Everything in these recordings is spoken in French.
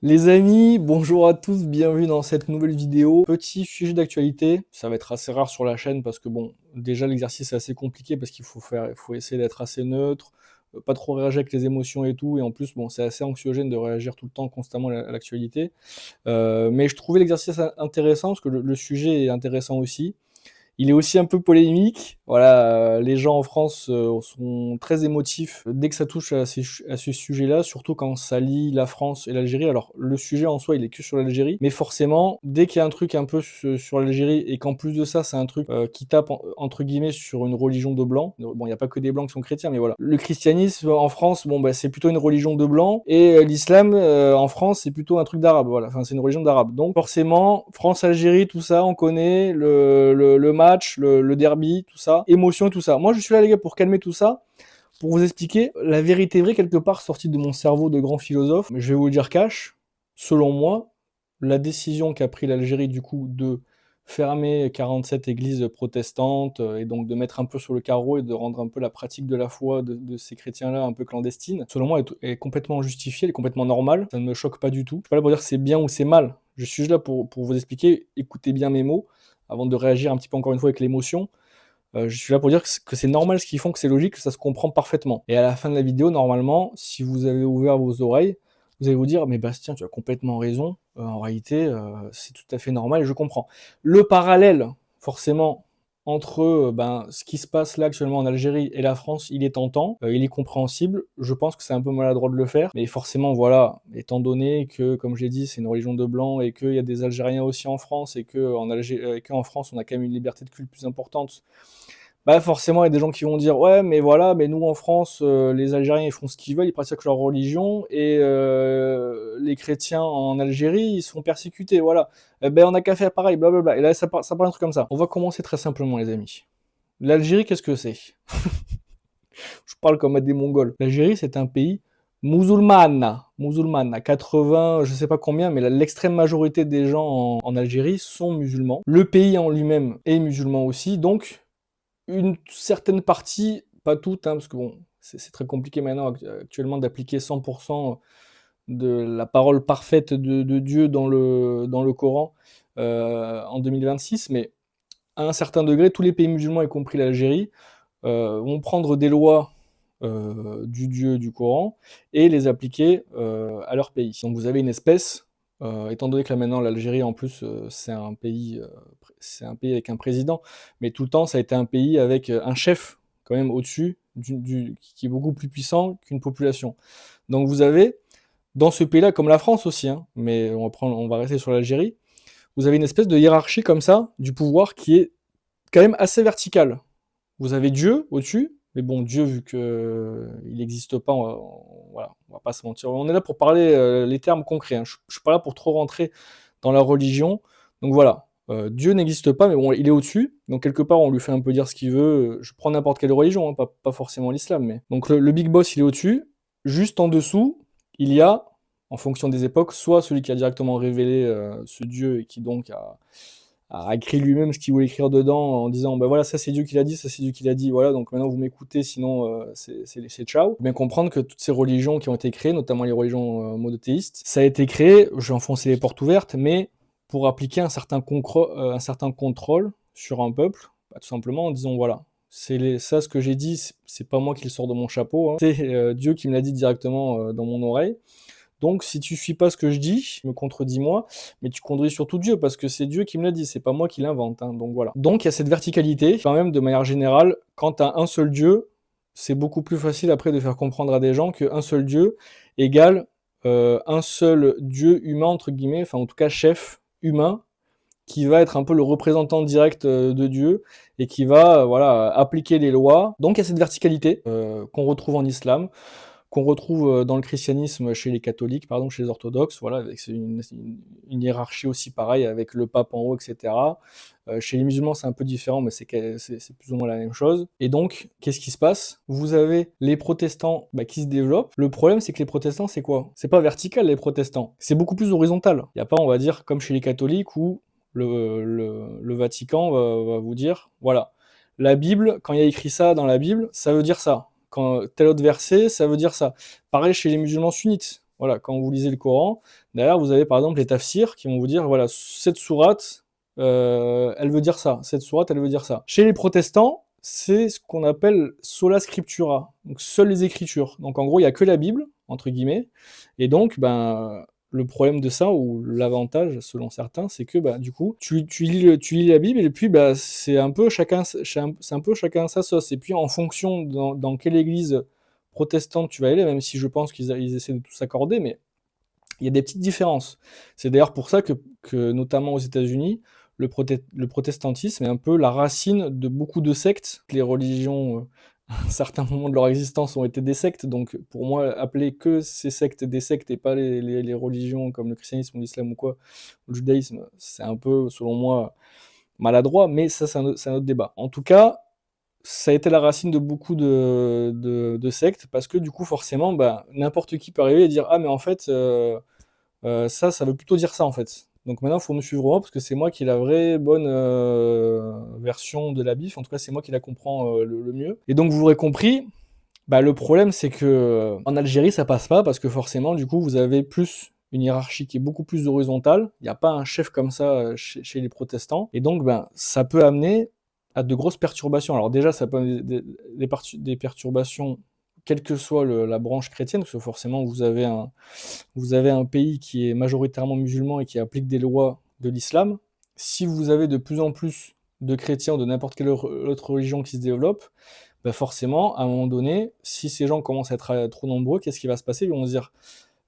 Les amis, bonjour à tous, bienvenue dans cette nouvelle vidéo. Petit sujet d'actualité, ça va être assez rare sur la chaîne parce que bon, déjà l'exercice est assez compliqué parce faut essayer d'être assez neutre, pas trop réagir avec les émotions et tout, et en plus bon, c'est assez anxiogène de réagir tout le temps constamment à l'actualité. Mais je trouvais l'exercice intéressant parce que le sujet est intéressant aussi. Il est aussi un peu polémique. Voilà, les gens en France sont très émotifs dès que ça touche à ce sujet-là, surtout quand ça lie la France et l'Algérie. Alors, le sujet en soi, il est que sur l'Algérie, mais forcément, dès qu'il y a un truc un peu sur l'Algérie et qu'en plus de ça, c'est un truc qui tape entre guillemets sur une religion de blancs. Bon, il n'y a pas que des blancs qui sont chrétiens, mais voilà. Le christianisme en France, bon, bah, c'est plutôt une religion de blancs, et l'islam en France, c'est plutôt un truc d'arabe. Voilà, enfin, c'est une religion d'arabe. Donc, forcément, France-Algérie, tout ça, on connaît le match, le derby, tout ça, émotion, tout ça. Moi, je suis là, les gars, pour calmer tout ça, pour vous expliquer la vérité vraie, quelque part, sortie de mon cerveau de grand philosophe. Je vais vous le dire cash. Selon moi, la décision qu'a pris l'Algérie, du coup, de fermer 47 églises protestantes et donc de mettre un peu sur le carreau et de rendre un peu la pratique de la foi de ces chrétiens-là un peu clandestine, selon moi, est complètement justifiée, elle est complètement normale. Ça ne me choque pas du tout. Je suis pas là pour dire que c'est bien ou c'est mal. Je suis juste là pour vous expliquer, écoutez bien mes mots, avant de réagir un petit peu encore une fois avec l'émotion. Je suis là pour dire que c'est normal ce qu'ils font, que c'est logique, que ça se comprend parfaitement. Et à la fin de la vidéo, normalement, si vous avez ouvert vos oreilles, vous allez vous dire: mais Bastien, tu as complètement raison, en réalité, c'est tout à fait normal et je comprends. Le parallèle, forcément, entre ce qui se passe là actuellement en Algérie et la France, il est tentant, il est compréhensible. Je pense que c'est un peu maladroit de le faire, mais forcément, voilà, étant donné que, comme je l'ai dit, c'est une religion de blanc et qu'il y a des Algériens aussi en France et qu'en France, on a quand même une liberté de culte plus importante, bah forcément, il y a des gens qui vont dire: ouais, mais voilà, mais nous en France, les Algériens ils font ce qu'ils veulent, ils pratiquent leur religion, et les chrétiens en Algérie ils sont persécutés, voilà. Eh ben on n'a qu'à faire pareil, blablabla. Et là ça part un truc comme ça. On va commencer très simplement, les amis. L'Algérie, qu'est-ce que c'est? Je parle comme à des Mongols. L'Algérie, c'est un pays musulman, à 80, je sais pas combien, mais l'extrême majorité des gens en Algérie sont musulmans. Le pays en lui-même est musulman aussi, donc une certaine partie, pas toute, hein, parce que bon, c'est très compliqué maintenant actuellement d'appliquer 100% de la parole parfaite de Dieu dans le Coran en 2026, mais à un certain degré, tous les pays musulmans, y compris l'Algérie, vont prendre des lois du Dieu du Coran et les appliquer à leur pays. Donc vous avez une espèce, étant donné que là maintenant l'Algérie en plus c'est un pays avec un président, mais tout le temps ça a été un pays avec un chef quand même au-dessus, qui est beaucoup plus puissant qu'une population. Donc vous avez dans ce pays-là, comme la France aussi, hein, mais on va rester sur l'Algérie, vous avez une espèce de hiérarchie comme ça du pouvoir qui est quand même assez verticale. Vous avez Dieu au-dessus, mais bon, Dieu, vu qu'il n'existe pas, voilà, on va pas se mentir. On est là pour parler les termes concrets, hein. Je ne suis pas là pour trop rentrer dans la religion. Donc voilà, Dieu n'existe pas, mais bon, il est au-dessus. Donc quelque part, on lui fait un peu dire ce qu'il veut. Je prends n'importe quelle religion, hein, pas forcément l'islam. Mais... Donc le big boss, il est au-dessus. Juste en dessous, il y a, en fonction des époques, soit celui qui a directement révélé ce Dieu et qui donc a écrit lui-même ce qu'il voulait écrire dedans en disant: ben voilà, ça c'est Dieu qui l'a dit, ça c'est Dieu qui l'a dit, voilà, donc maintenant vous m'écoutez, sinon c'est ciao. Faut bien comprendre que toutes ces religions qui ont été créées, notamment les religions monothéistes, ça a été créé, je vais enfoncer les portes ouvertes, mais pour appliquer un certain contrôle sur un peuple, bah, tout simplement en disant: voilà, ça ce que j'ai dit, c'est pas moi qui le sors de mon chapeau, hein. C'est Dieu qui me l'a dit directement dans mon oreille. Donc, si tu suis pas ce que je dis, me contredis moi, mais tu contredis surtout Dieu, parce que c'est Dieu qui me l'a dit, c'est pas moi qui l'invente, hein, donc voilà. Donc, il y a cette verticalité, quand même, de manière générale, quand tu as un seul Dieu, c'est beaucoup plus facile après de faire comprendre à des gens qu'un seul Dieu égale un seul Dieu humain, entre guillemets, enfin en tout cas chef humain, qui va être un peu le représentant direct de Dieu et qui va voilà, appliquer les lois. Donc il y a cette verticalité qu'on retrouve en islam, qu'on retrouve dans le christianisme chez les catholiques, pardon, chez les orthodoxes, voilà, avec une hiérarchie aussi pareille avec le pape en haut, etc. Chez les musulmans, c'est un peu différent, mais c'est plus ou moins la même chose. Et donc, qu'est-ce qui se passe? Vous avez les protestants qui se développent. Le problème, c'est que les protestants, c'est quoi? C'est pas vertical, les protestants. C'est beaucoup plus horizontal. Il n'y a pas, on va dire, comme chez les catholiques, où le Vatican va vous dire, voilà, la Bible, quand il y a écrit ça dans la Bible, ça veut dire ça. Quand tel autre verset, ça veut dire ça. Pareil chez les musulmans sunnites. Voilà, quand vous lisez le Coran, derrière vous avez par exemple les tafsirs qui vont vous dire voilà, cette sourate, elle veut dire ça, cette sourate, elle veut dire ça. Chez les protestants, c'est ce qu'on appelle sola scriptura, donc seules les écritures. Donc en gros, il y a que la Bible, entre guillemets, et donc ben le problème de ça, ou l'avantage selon certains, c'est que bah, du coup, tu lis la Bible et puis bah, c'est un peu chacun sa sauce. Et puis en fonction dans quelle église protestante tu vas aller, même si je pense qu'ils essaient de tout s'accorder, mais il y a des petites différences. C'est d'ailleurs pour ça que notamment aux États-Unis, le protestantisme est un peu la racine de beaucoup de sectes. Les religions, à un certain moment de leur existence, ont été des sectes. Donc pour moi, appeler que ces sectes des sectes et pas les religions comme le christianisme ou l'islam ou quoi, ou le judaïsme, c'est un peu, selon moi, maladroit. Mais ça, c'est un autre débat. En tout cas, ça a été la racine de beaucoup de sectes parce que du coup, forcément, bah, n'importe qui peut arriver et dire ah mais en fait ça veut plutôt dire ça en fait. Donc maintenant, il faut me suivre moi parce que c'est moi qui ai la vraie bonne version de la bif. En tout cas, c'est moi qui la comprends le mieux. Et donc, vous l'aurez compris, bah, le problème, c'est que en Algérie, ça passe pas parce que forcément, du coup, vous avez plus une hiérarchie qui est beaucoup plus horizontale. Il n'y a pas un chef comme ça chez les protestants. Et donc, ben, ça peut amener à de grosses perturbations. Alors déjà, ça peut amener des perturbations, quelle que soit la branche chrétienne, parce que forcément, vous avez un pays qui est majoritairement musulman et qui applique des lois de l'islam. Si vous avez de plus en plus de chrétiens ou de n'importe quelle autre religion qui se développe, bah forcément, à un moment donné, si ces gens commencent à être trop nombreux, qu'est-ce qui va se passer? Ils vont se dire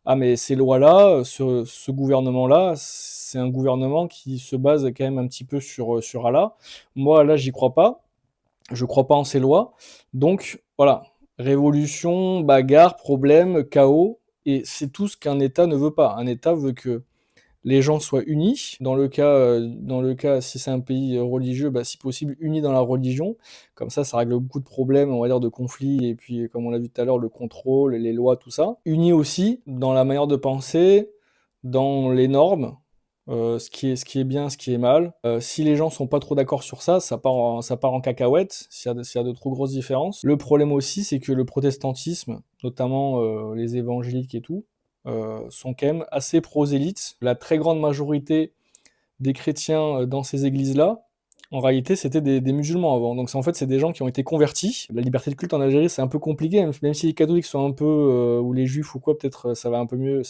ah mais ces lois-là, ce gouvernement-là, c'est un gouvernement qui se base quand même un petit peu sur Allah. Moi, là, j'y crois pas. Je crois pas en ces lois. Donc, voilà. Révolution, bagarre, problème, chaos. Et c'est tout ce qu'un État ne veut pas. Un État veut que les gens soient unis. Dans le cas si c'est un pays religieux, bah, si possible, unis dans la religion. Comme ça règle beaucoup de problèmes, on va dire, de conflits, et puis, comme on l'a vu tout à l'heure, le contrôle, les lois, tout ça. Unis aussi dans la manière de penser, dans les normes, ce qui est bien, ce qui est mal. Si les gens sont pas trop d'accord sur ça, ça part en cacahuète, s'il y a de trop grosses différences. Le problème aussi, c'est que le protestantisme, notamment les évangéliques et tout, sont quand même assez prosélytes. La très grande majorité des chrétiens dans ces églises-là, en réalité, c'était des musulmans avant. Donc en fait, c'est des gens qui ont été convertis. La liberté de culte en Algérie, c'est un peu compliqué, même si les catholiques sont un peu, ou les juifs ou quoi, peut-être ça va un peu mieux,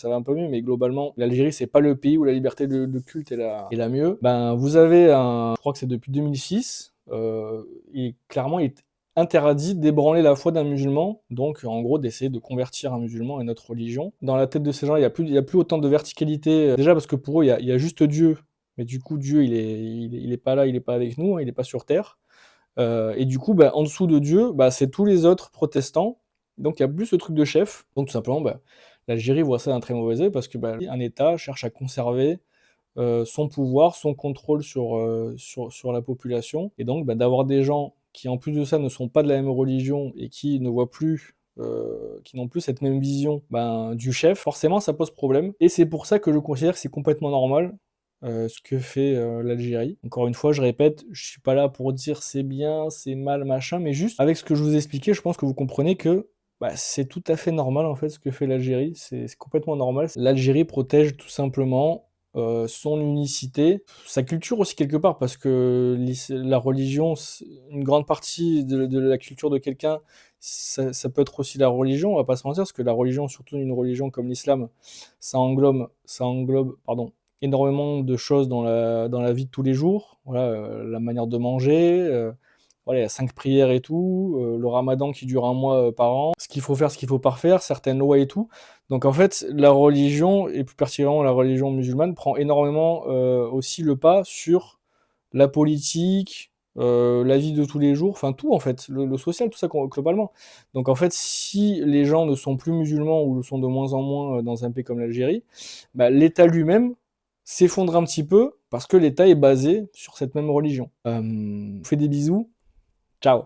mais globalement, l'Algérie, c'est pas le pays où la liberté de culte est la mieux. Ben, vous avez je crois que c'est depuis 2006, clairement, il est interdit d'ébranler la foi d'un musulman, donc en gros d'essayer de convertir un musulman à une autre religion. Dans la tête de ces gens, il y a plus autant de verticalité, déjà parce que pour eux, il y a juste Dieu, mais du coup Dieu il est pas là, il est pas avec nous, hein, il est pas sur terre. Et du coup, bah, en dessous de Dieu, bah, c'est tous les autres protestants, donc il y a plus ce truc de chef. Donc tout simplement, bah, l'Algérie voit ça d'un très mauvais œil parce que bah, un État cherche à conserver son pouvoir, son contrôle sur la population, et donc bah, d'avoir des gens qui en plus de ça ne sont pas de la même religion et qui ne voient plus, qui n'ont plus cette même vision ben, du chef, forcément ça pose problème. Et c'est pour ça que je considère que c'est complètement normal ce que fait l'Algérie. Encore une fois, je répète, je suis pas là pour dire c'est bien, c'est mal, machin, mais juste avec ce que je vous ai expliqué, je pense que vous comprenez que bah, c'est tout à fait normal en fait ce que fait l'Algérie, c'est complètement normal. L'Algérie protège tout simplement son unicité, sa culture aussi quelque part, parce que la religion, une grande partie de la culture de quelqu'un, ça peut être aussi la religion, on va pas se mentir, parce que la religion, surtout une religion comme l'islam, ça englobe, pardon, énormément de choses dans la vie de tous les jours. Voilà, la manière de manger, voilà, il y a 5 prières et tout, le ramadan qui dure un mois par an, ce qu'il faut faire, ce qu'il faut pas faire, certaines lois et tout. Donc en fait, la religion, et plus particulièrement la religion musulmane, prend énormément aussi le pas sur la politique, la vie de tous les jours, enfin tout en fait, le social, tout ça globalement. Donc en fait, si les gens ne sont plus musulmans ou le sont de moins en moins dans un pays comme l'Algérie, bah, l'État lui-même s'effondre un petit peu parce que l'État est basé sur cette même religion. Je vous fais des bisous. Ciao.